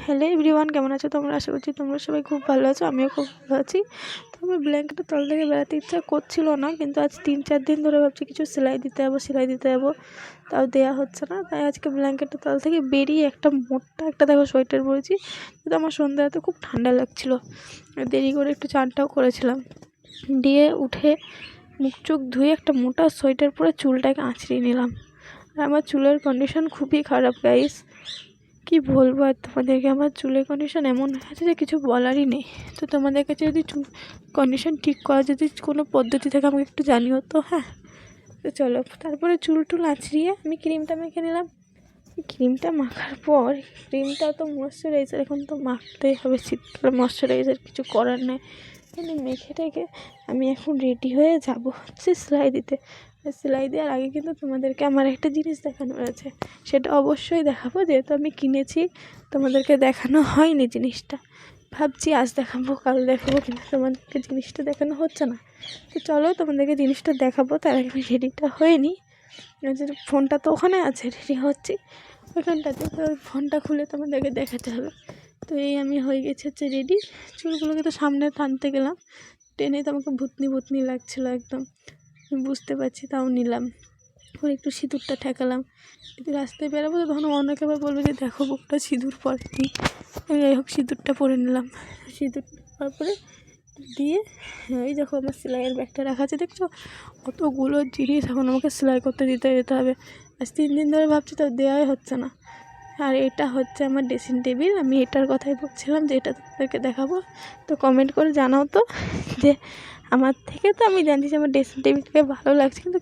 Hello everyone, কেমন আছো তোমরা? আশা করছি তোমরা সবাই খুব ভালো আছো, আমিও খুব ভালো আছি। তো আমার ব্ল্যাঙ্কেটের তল থেকে বেড়াতে ইচ্ছা করছিল না, কিন্তু আজ 3-4 দিন ধরে ভাবছি কিছু সেলাই দিতে যাবো, তাও দেওয়া হচ্ছে না। তাই আজকে ব্ল্যাঙ্কেটের তল থেকে বেরিয়ে একটা মোটা একটা দেখো সোয়েটার পরেছি, কিন্তু আমার সন্ধ্যাতে খুব ঠান্ডা লাগছিলো, দেরি করে একটু চানটাও করেছিলাম। দিয়ে উঠে মুখ চোখ ধুয়ে একটা মোটা সোয়েটার পরে চুলটাকে আঁচড়িয়ে নিলাম। আর আমার চুলের কন্ডিশন খুবই খারাপ গাইস, কি বলবো আর তোমাদেরকে। আমার চুলের কন্ডিশন এমন হয়েছে যে কিছু বলারই নেই। তো তোমাদের কাছে যদি চুল কন্ডিশন ঠিক করা যদি কোনো পদ্ধতি থাকে আমাকে একটু জানিও তো। হ্যাঁ, তো চলো। তারপরে চুল টুল আঁচড়িয়ে আমি ক্রিমটা মেখে নিলাম। ক্রিমটা মাখার পর, ক্রিমটা তো ময়শ্চারাইজার, এখন তো মাখতেই হবে, শীতকালে ময়শ্চারাইজার কিছু করার নেই। মানে মেখে টেখে আমি এখন রেডি হয়ে যাব হচ্ছে সেলাই দিতে। সেলাই দেওয়ার আগে কিন্তু তোমাদেরকে আমার একটা জিনিস দেখানোর আছে, সেটা অবশ্যই দেখাবো। যেহেতু আমি কিনেছি, তোমাদেরকে দেখানো হয়নি জিনিসটা। ভাবছি আজ দেখাবো, কাল দেখাবো, কিন্তু তোমাদেরকে জিনিসটা দেখানো হচ্ছে না। তো চলো তোমাদেরকে জিনিসটা দেখাবো। তার আগে আমি রেডিটা হয়ে নিই। ফোনটা তো ওখানে আছে, রেডি হচ্ছি ওইখানটাতে, তো ফোনটা খুলে তোমাদেরকে দেখাতে হবে। তো এই আমি হয়ে গেছি হচ্ছে রেডি। চুলগুলোকে তো সামনে টানতে গেলাম, টেনে তো আমাকে ভূতনি লাগছিলো একদম, বুঝতে পারছি, তাও নিলাম। ওর একটু সিঁদুরটা ঠেকালাম, একটু রাস্তায় বেরোবো তো তখন অনেকে আবার বলবে যে দেখো বুকটা সিঁদুর পরেনি। যাই হোক, সিঁদুরটা পরে নিলাম। সিঁদুর তারপরে দিয়ে এই দেখো আমার সেলাইয়ের ব্যাগটা রাখা আছে, দেখছো? অতগুলো জিনিস এখন আমাকে সেলাই করতে যেতে হবে। আজ 3 দিন ধরে ভাবছি, তো দেওয়াই হচ্ছে না। আর এটা হচ্ছে আমার ড্রেসিং টেবিল, আমি এটার কথাই বলছিলাম যে এটা তোমাদেরকে দেখাবো। তো কমেন্ট করে জানাও তো যে আমার থেকে, তো আমি জানছি যে আমার ড্রেসিং টেবিলটাকে ভালো লাগছে, কিন্তু